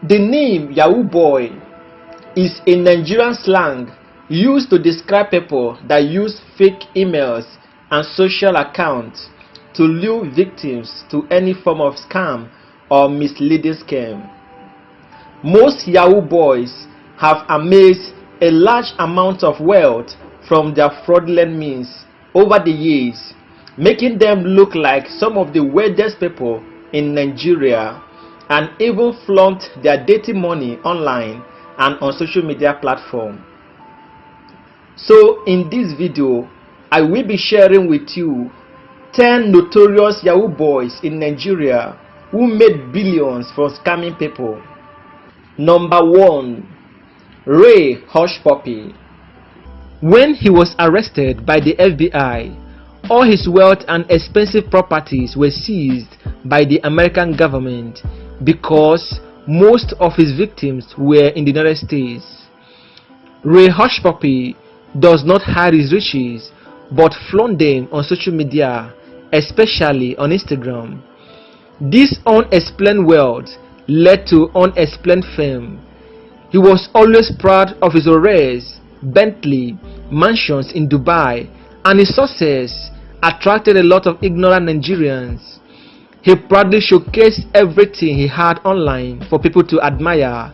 The name Yahoo Boy is a Nigerian slang used to describe people that use fake emails and social accounts to lure victims to any form of scam or misleading scheme. Most Yahoo boys have amassed a large amount of wealth from their fraudulent means over the years, making them look like some of the wealthiest people in Nigeria, and even flaunt their dirty money online and on social media platforms. So in this video, I will be sharing with you 10 notorious Yahoo boys in Nigeria who made billions from scamming people. Number 1. Ray Hushpoy. When he was arrested by the FBI, all his wealth and expensive properties were seized by the American government because most of his victims were in the United States. Ray Hushpoy does not hide his riches but flaunt them on social media, especially on Instagram. This unexplained wealth led to unexplained fame. He was always proud of his Rolls, Bentley, mansions in Dubai, and his success attracted a lot of ignorant Nigerians. He proudly showcased everything he had online for people to admire.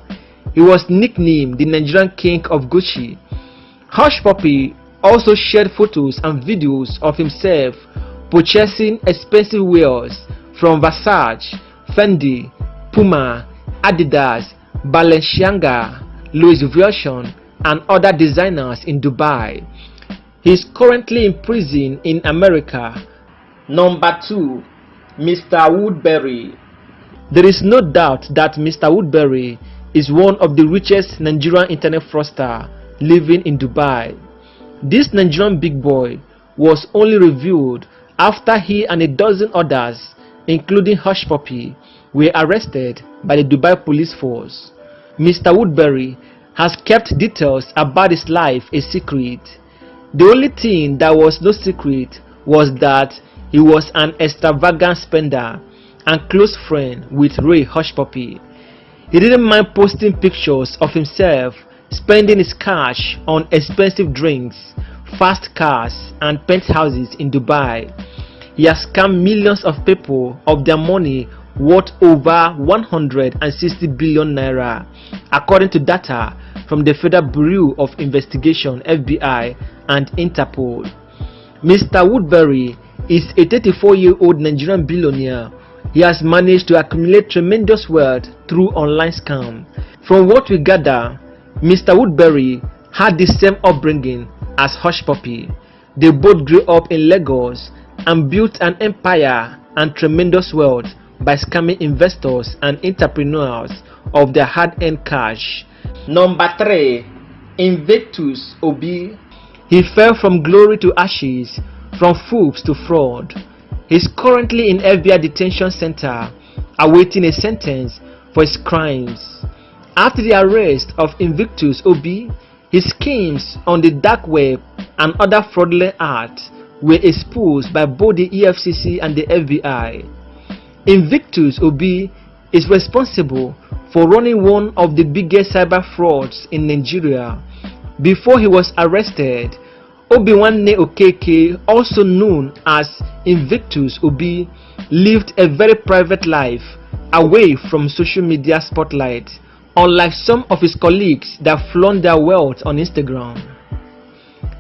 He was nicknamed the Nigerian King of Gucci. Hushpoy also shared photos and videos of himself purchasing expensive wares from Versace, Fendi, Puma, Adidas, Balenciaga, Louis Vuitton, and other designers in Dubai. He is currently in prison in America. Number 2. Mr. Woodberry. There is no doubt that Mr. Woodberry is one of the richest Nigerian internet fraudsters living in Dubai. This Nigerian big boy was only revealed after he and a dozen others, including Hushpoy, were arrested by the Dubai police force. Mr. Woodberry has kept details about his life a secret. The only thing that was no secret was that he was an extravagant spender and close friend with Ray Hushpoy. He didn't mind posting pictures of himself spending his cash on expensive drinks, fast cars, and penthouses in Dubai. He has scammed millions of people of their money worth over 160 billion naira, according to data from the Federal Bureau of Investigation (FBI) and Interpol. Mr. Woodberry is a 34-year-old Nigerian billionaire. He has managed to accumulate tremendous wealth through online scam. From what we gather, Mr. Woodberry had the same upbringing as Hushpoy. They both grew up in Lagos and built an empire and tremendous wealth by scamming investors and entrepreneurs of their hard-earned cash. Number 3. Invictus Obi. He fell from glory to ashes, from foobs to fraud. He is currently in FBI detention center awaiting a sentence for his crimes. After the arrest of Invictus Obi, his schemes on the dark web and other fraudulent acts were exposed by both the EFCC and the FBI. Invictus Obi is responsible for running one of the biggest cyber frauds in Nigeria. Before he was arrested, Obiwanne Okeke, also known as Invictus Obi, lived a very private life away from social media spotlight, unlike some of his colleagues that flaunt their wealth on Instagram.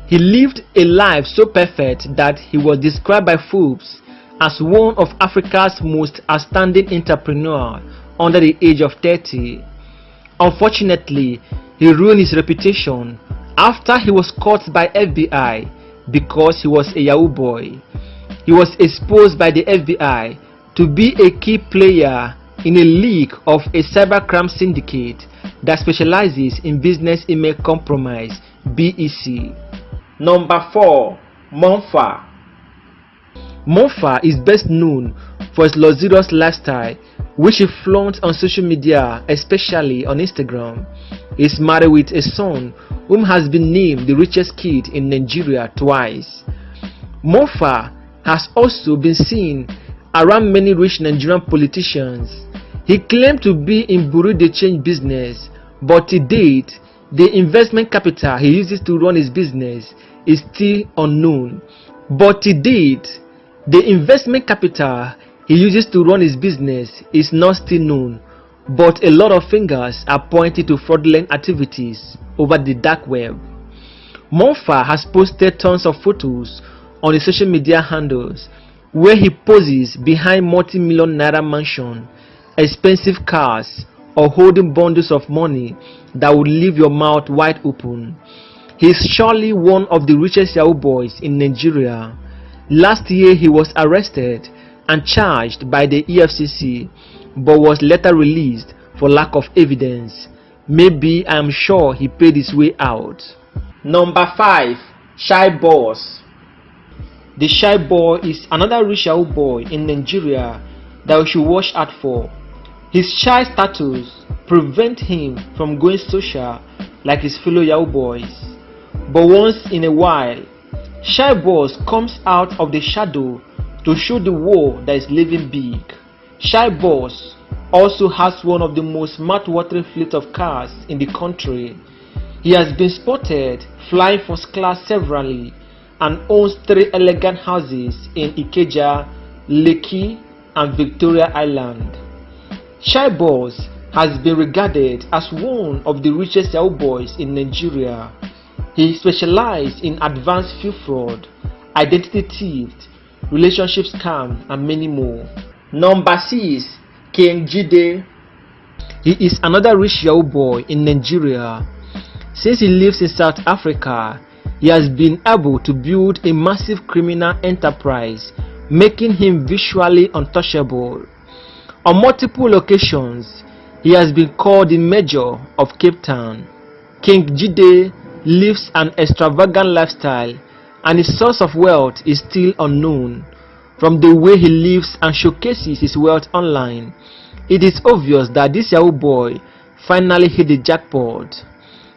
He lived a life so perfect that he was described by Forbes as one of Africa's most outstanding entrepreneurs under the age of 30. Unfortunately, he ruined his reputation after he was caught by FBI because he was a Yahoo boy. He was exposed by the FBI to be a key player in a league of a cybercrime syndicate that specializes in business email compromise (BEC). Number 4. Monfa. Monfa is best known for his luxurious lifestyle, which he flaunts on social media, especially on Instagram. He is married with a son whom has been named the richest kid in Nigeria twice. Monfa has also been seen around many rich Nigerian politicians. He claimed to be in Bureau de Change business, but to date, the investment capital he uses to run his business is still unknown. But to date, the investment capital he uses to run his business is not still known, but a lot of fingers are pointing to fraudulent activities over the dark web. Monfa has posted tons of photos on his social media handles where he poses behind multi-million naira mansion, expensive cars, or holding bundles of money that would leave your mouth wide open. He is surely one of the richest Yahoo boys in Nigeria. Last year he was arrested and charged by the EFCC, but was later released for lack of evidence. Maybe I am sure he paid his way out. Number 5. Shy Boss. The Shy Boy is another rich Yahoo boy in Nigeria that we should watch out for. His shy status prevents him from going social like his fellow Yahoo boys. But once in a while, Shy Boss comes out of the shadow to show the world that is living big. Shy Boss also has one of the most mouth-watering fleet of cars in the country. He has been spotted flying first class severally and owns 3 elegant houses in Ikeja, Lekki, and Victoria Island. Shy Boss has been regarded as one of the richest Yahoo boys in Nigeria. He specializes in advanced field fraud, identity theft, relationship scam, and many more. Number 6. King Jide. He is another rich Yahoo boy in Nigeria. Since he lives in South Africa, he has been able to build a massive criminal enterprise, making him visually untouchable. On multiple occasions, he has been called the mayor of Cape Town. King Jide lives an extravagant lifestyle, and his source of wealth is still unknown. From the way he lives and showcases his wealth online, it is obvious that this Yahoo boy finally hit the jackpot.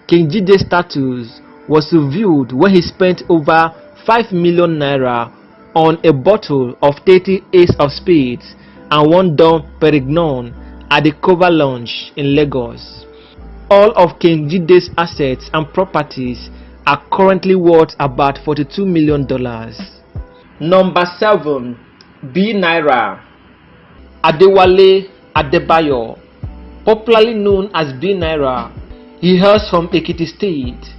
King Jide's status was revealed when he spent over 5 million naira on a bottle of 30 ace of spades and 1 Dom Perignon at the Cover Lounge in Lagos. All of King Jide's assets and properties are currently worth about $42 million. Number 7. B Naira. Adewale Adebayo, popularly known as B Naira, he hails from Ekiti State.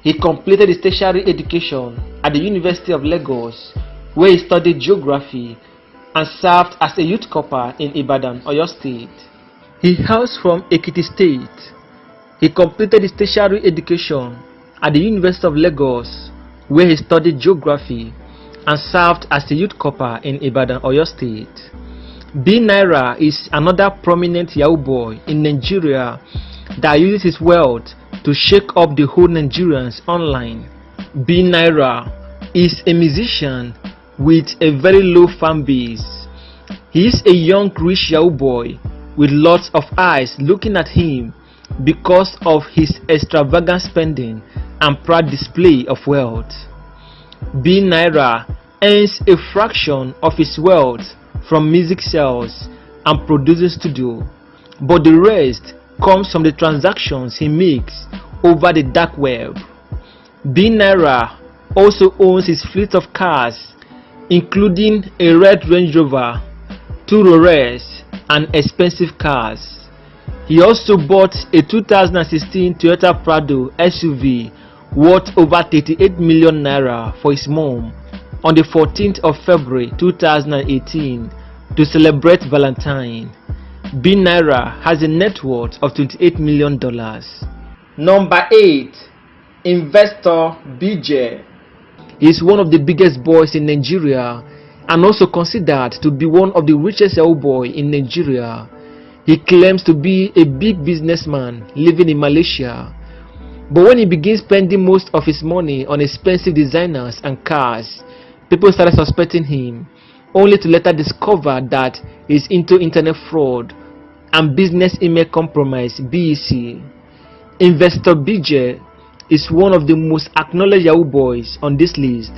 He completed his tertiary education at the University of Lagos, where he studied geography and served as a youth corper in Ibadan, Oyo State. He hails from Ekiti State. He completed his tertiary education at the University of Lagos, where he studied geography and served as a youth corper in Ibadan, Oyo State. B Naira is another prominent Yahoo boy in Nigeria that uses his wealth to shake up the whole Nigerians online. B Naira is a musician with a very low fan base. He is a young rich Yahoo boy with lots of eyes looking at him because of his extravagant spending and proud display of wealth. B Naira earns a fraction of his wealth from music sales and producing studio, but the rest comes from the transactions he makes over the dark web. B Naira also owns his fleet of cars, including a red Range Rover, 2 Rolls, and expensive cars. He also bought a 2016 Toyota Prado SUV worth over 38 million naira for his mom on the 14th of February 2018 to celebrate Valentine. B Naira has a net worth of $28 million. Number 8. Investor BJ. He is one of the biggest boys in Nigeria and also considered to be one of the richest Yahoo boy in Nigeria. He claims to be a big businessman living in Malaysia, but when he begins spending most of his money on expensive designers and cars, people started suspecting him, only to later discover that he's into internet fraud and business email compromise (BEC). Investor BJ is one of the most acknowledged Yahoo boys on this list.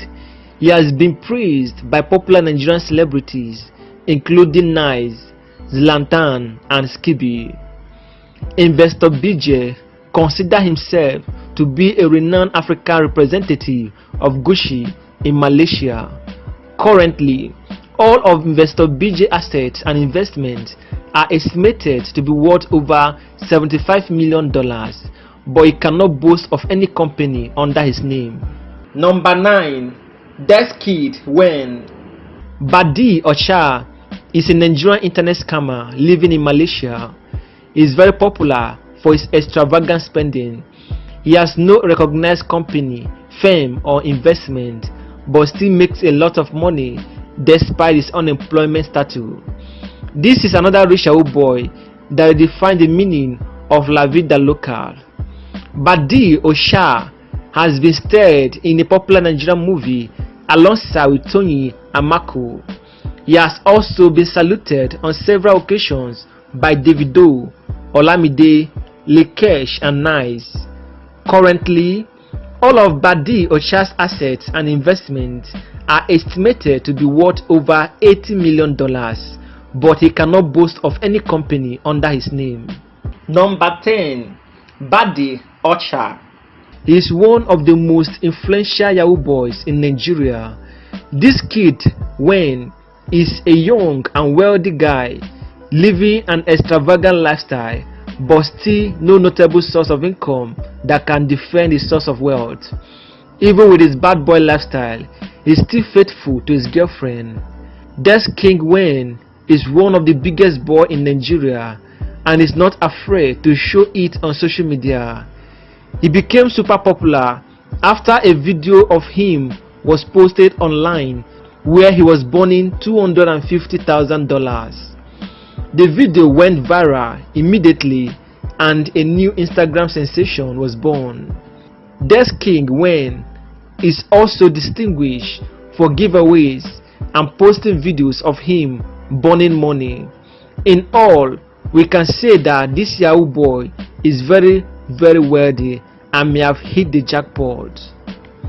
He has been praised by popular Nigerian celebrities including Nice, Zlatan, and Skibi. Investor BJ considers himself to be a renowned African representative of Gucci in Malaysia. Currently, all of Investor BJ assets and investments are estimated to be worth over $75 million, but he cannot boast of any company under his name. Number 9. Deskid Wen. Badi Ocha is a Nigerian internet scammer living in Malaysia. He is very popular for his extravagant spending. He has no recognized company, firm, or investment, but still makes a lot of money despite his unemployment status. This is another rich Yahoo boy that defines the meaning of La Vida Local. Badi Ocha has been starred in a popular Nigerian movie alongside with Tony Amako. He has also been saluted on several occasions by Davido, Olamide, Lekesh, and Nice. Currently, all of Badi Ocha's assets and investments are estimated to be worth over $80 million, but he cannot boast of any company under his name. Number 10. Badi Ocha. He is one of the most influential Yahoo boys in Nigeria. This kid, Wen, is a young and wealthy guy living an extravagant lifestyle, but still no notable source of income that can defend his source of wealth. Even with his bad boy lifestyle, he is still faithful to his girlfriend. This King Wen is one of the biggest boys in Nigeria and is not afraid to show it on social media. He became super popular after a video of him was posted online where he was burning $250,000. The video went viral immediately and a new Instagram sensation was born. This King Wen is also distinguished for giveaways and posting videos of him burning money. In all, we can say that this Yahoo boy is very wealthy and may have hit the jackpot.